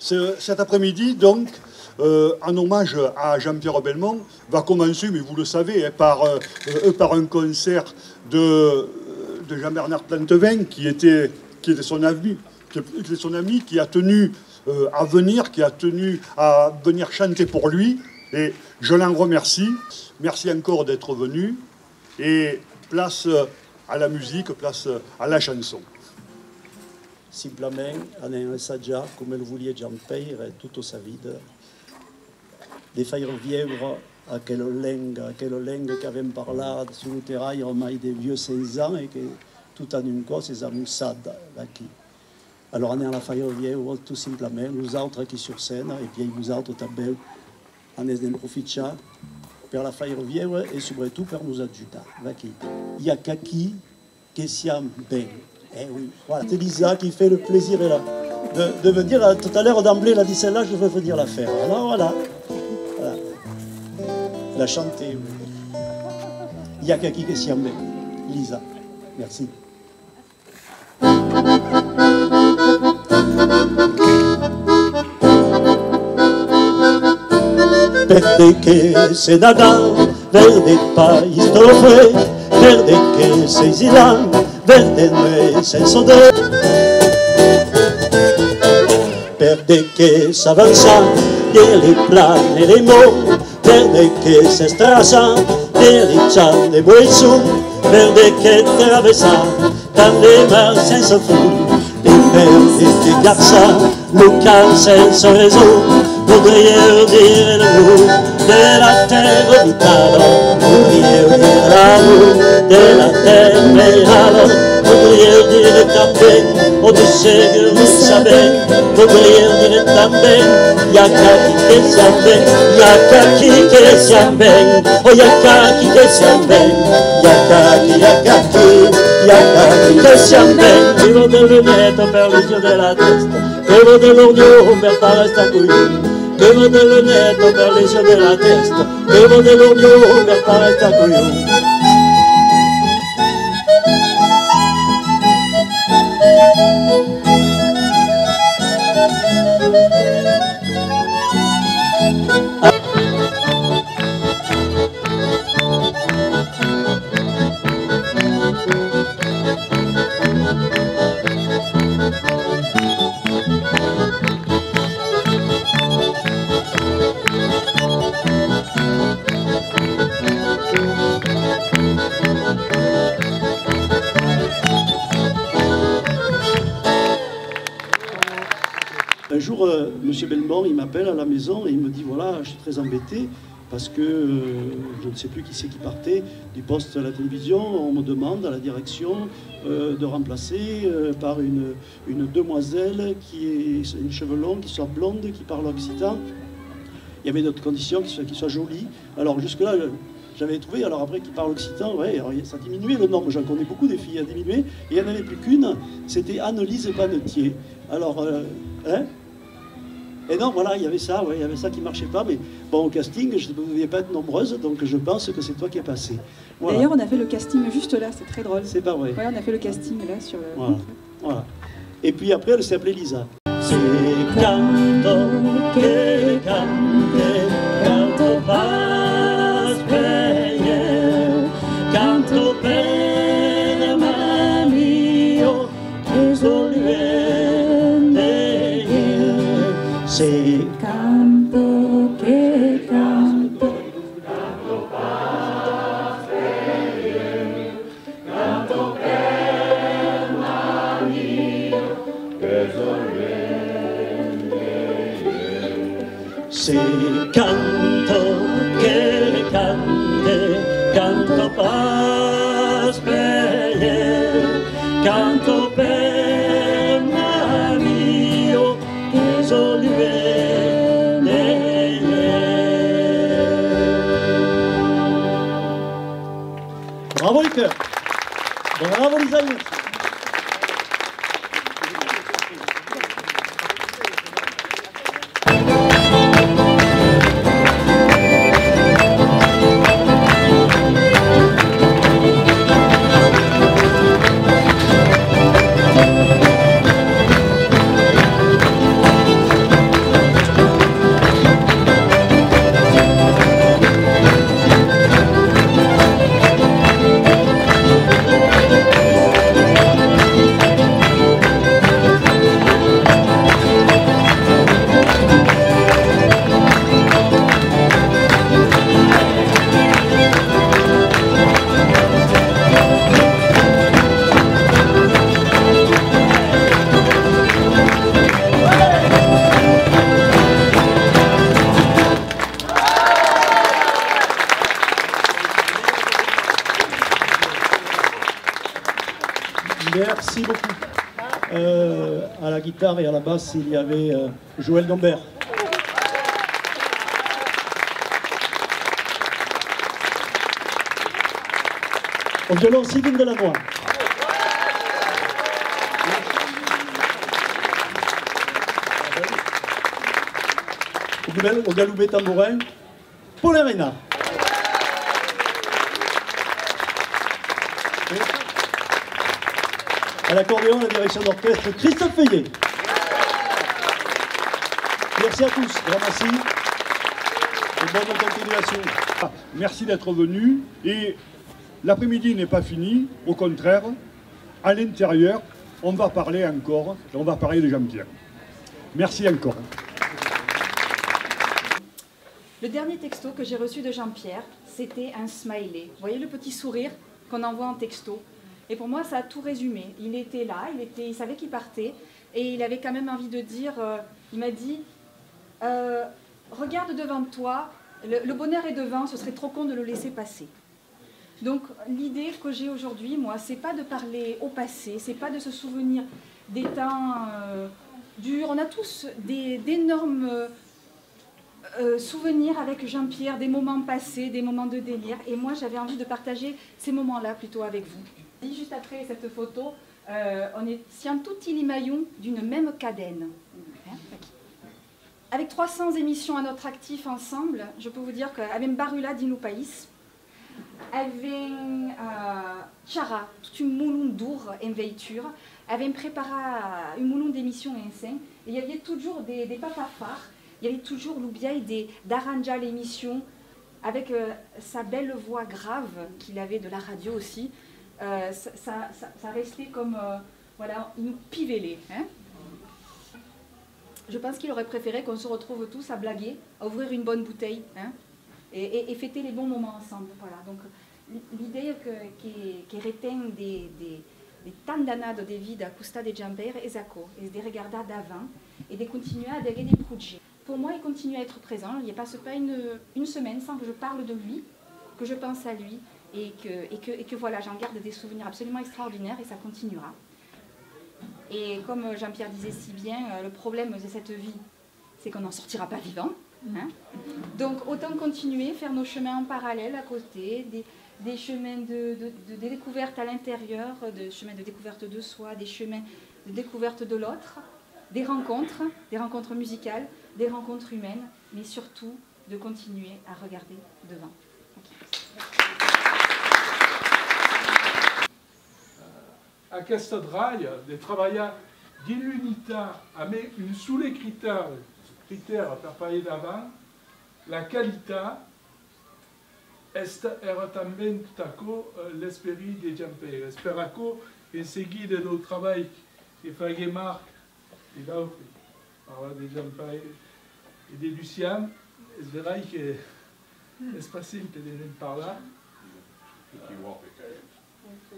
Cet après-midi, donc, en hommage à Jean-Pierre Belmont, va commencer, mais vous le savez, hein, par un concert de Jean-Bernard Plantevin, qui était son ami, qui a tenu à venir, chanter pour lui. Et je l'en remercie. Merci encore d'être venu. Et place à la musique, place à la chanson. Simplement, en un assaggiato, come lo volia Giampeire, tutta sa vita, di fare vivere a quello lenga che avevamo parlato sul terrain ormai dei vieux 16 ans et che tout en une cosa si amussata da qui. Alors on est à la faire vivre tout simplement, nous autres qui sur scène, et puis vous autres també, on est d'en profiter per la faire vivre et surtout per nous aiutare. Il y a qu'à qui siamo bene. Eh oui, voilà, c'est Lisa qui fait le plaisir de venir. Tout à l'heure, d'emblée, elle a dit celle-là, je veux venir la faire. Alors voilà. La chanter. Oui. Il y a quelqu'un qui s'y en met. Lisa. Merci. Verde che se Nadal, verde país dove fue, verde che se Isilán, verde noi senso de, verde che s'avanza, delle plan e dei mots, verde che se strasa, delle cian e buoi su, verde che traversa, dalle mar senza fu, e verde che gazza, local senza raison, voudrais dire l'amour de la terre vitale, voudrais dire l'amour de la terre vitale, voudrais dire también, o tu sais que vous savez, voudrais dire también, y'a kaki que s'en ben, y'a kaki que s'en ben, oh y'a kaki que s'en ben, y'a kaki que s'en ben, vivo de lunette per les yeux de la testa, vivo de l'orgno per fare sta couille. Bevo del lunetto per le sue della testa, bevo dell'olio per fare sta coglione. Un jour, M. Belmont, il m'appelle à la maison et il me dit, voilà, je suis très embêté parce que je ne sais plus qui c'est qui partait du poste à la télévision. On me demande à la direction de remplacer par une demoiselle qui est une cheveux longs, qui soit blonde, qui parle occitan. Il y avait d'autres conditions, qui soit jolie. Alors jusque-là, j'avais trouvé, alors après qui parle occitan, ouais, alors ça diminuait le nombre, j'en connais beaucoup des filles à diminuer, et il n'y en avait plus qu'une, c'était Annelise Panetier. Alors, hein? Et non, voilà, il y avait ça, ouais, il y avait ça qui marchait pas, mais bon, au casting, vous ne deviez pas être nombreuses, donc je pense que c'est toi qui es passé. Voilà. D'ailleurs, on a fait le casting juste là, c'est très drôle. C'est pas vrai. Ouais, on a fait le casting là sur le... Voilà. Voilà. Et puis après, elle s'est appelée Lisa. Se canto que cante, canto pas bene, canto per mio, che solve. Se canto che canto, canto pas bene, canto per mio, che solve. Se canto che cante, canto pas bene, canto per mio, che solve. Bravo les cœurs, bravo les amis. guitare et à la basse, il y avait Joël Gambert. Au violon, Sylvain Delannoy. Au galoubet tambourin, Paul Arena. À l'accordéon, la direction d'orchestre, Christophe Feuillet. Merci à tous, grand merci. Et bonne continuation. Merci d'être venu. Et l'après-midi n'est pas fini. Au contraire, à l'intérieur, on va parler encore. Et on va parler de Jean-Pierre. Merci encore. Le dernier texto que j'ai reçu de Jean-Pierre, c'était un smiley. Vous voyez le petit sourire qu'on envoie en texto? Et pour moi, ça a tout résumé. Il était là, il savait qu'il partait, et il avait quand même envie de dire, il m'a dit, regarde devant toi, le bonheur est devant, ce serait trop con de le laisser passer. Donc l'idée que j'ai aujourd'hui, moi, c'est pas de parler au passé, c'est pas de se souvenir des temps durs. On a tous d'énormes souvenirs avec Jean-Pierre, des moments passés, des moments de délire. Et moi, j'avais envie de partager ces moments-là plutôt avec vous. Juste après cette photo, on est sian tutti li maillons d'une même cadène. Avec 300 émissions à notre actif ensemble, je peux vous dire qu'avec Barula di no País, avec Chara, toute une moulon d'our en veiture, avec préparé une moulon d'émissions en scène, et il y avait toujours des papas phares, il y avait toujours l'oublié d'arranger l'émission, avec sa belle voix grave qu'il avait de la radio aussi. Ça restait comme, voilà, il nous pivélait. Hein. Je pense qu'il aurait préféré qu'on se retrouve tous à blaguer, à ouvrir une bonne bouteille, hein, et fêter les bons moments ensemble. Voilà. Donc l'idée qui retient des tant d'années de vie d'Acusta de Jean-Pierre est Zaco, et de regarder d'avant, et de continuer à dégager des projets. Pour moi, il continue à être présent. Il n'y passe pas une semaine sans que je parle de lui, que je pense à lui, et que voilà, j'en garde des souvenirs absolument extraordinaires, et ça continuera. Et comme Jean-Pierre disait si bien, le problème de cette vie, c'est qu'on n'en sortira pas vivant. Hein. Donc autant continuer, faire nos chemins en parallèle à côté, des chemins de découverte à l'intérieur, des chemins de découverte de soi, des chemins de découverte de l'autre, des rencontres musicales, des rencontres humaines, mais surtout de continuer à regarder devant. Aquesta draia de treballar dins l'unitat amb un soler critère per parlar d'avant, la qualitat era també l'esperit de Jean-Pierre. Esperaco, en seguida del treball que fagué Marc i l'altre, parlar de Jean-Pierre i de Lucien, és veritat que és pas simple de parlar.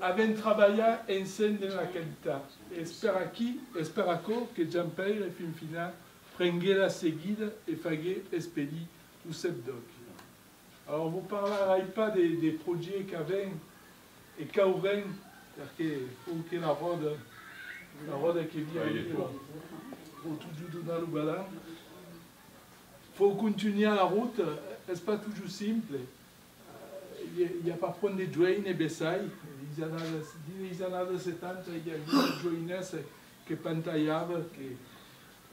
Avem treballat ensemble en la qualitat. Esperaco que Jean-Pierre, fin final, prengué la seguida et fagué expédier tout cet doc. Alors, vous ne parlerez pas des projets qu'avem et qu'aurem, parce qu'il faut que la roda qui vient pour toujours donner le ballon. Il faut continuer la route, ce n'est pas toujours simple. Il n'y a pas de join et Bessaï. Ils en ont de 70, il y a une joinesse qui pantallava, qui est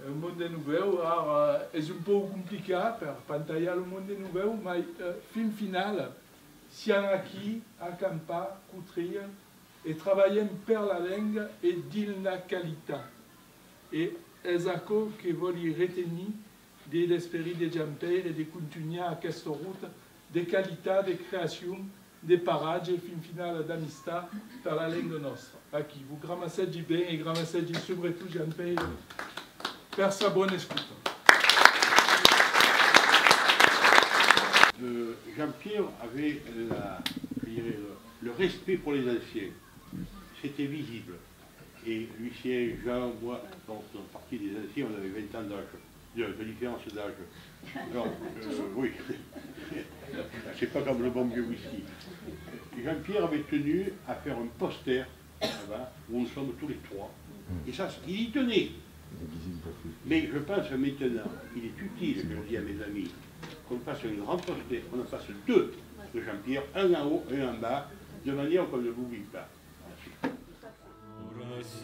un monde nouveau. Alors, c'est un peu compliqué pour pantallar le monde nouveau, mais fin final, si on a qui, acampa, coutrir, et travailler per la langue et dire la qualité. Et c'est ça que voulait retenir de l'esprit de Jean-Pierre et de continuer à cette route de qualité, de création, de parages et fin final d'amistad per la langue nostra. Aquí, vous gramassez bien et gramassez surtout Jean-Pierre per sa bonne écoute. Jean-Pierre avait le respect pour les anciens. C'était visible. Et Lucien, Jean, moi, quand on est parti des anciens, on avait 20 ans d'âge, de différence d'âge. Alors, oui, c'est pas comme le bon vieux whisky. Jean-Pierre avait tenu à faire un poster là-bas, où nous sommes tous les trois. Et ça, il y tenait. Mais je pense maintenant, il est utile, je dis à mes amis, qu'on fasse un grand poster, qu'on en fasse deux de Jean-Pierre, un en haut et un en bas, de manière qu'on ne l'oublie pas. Merci.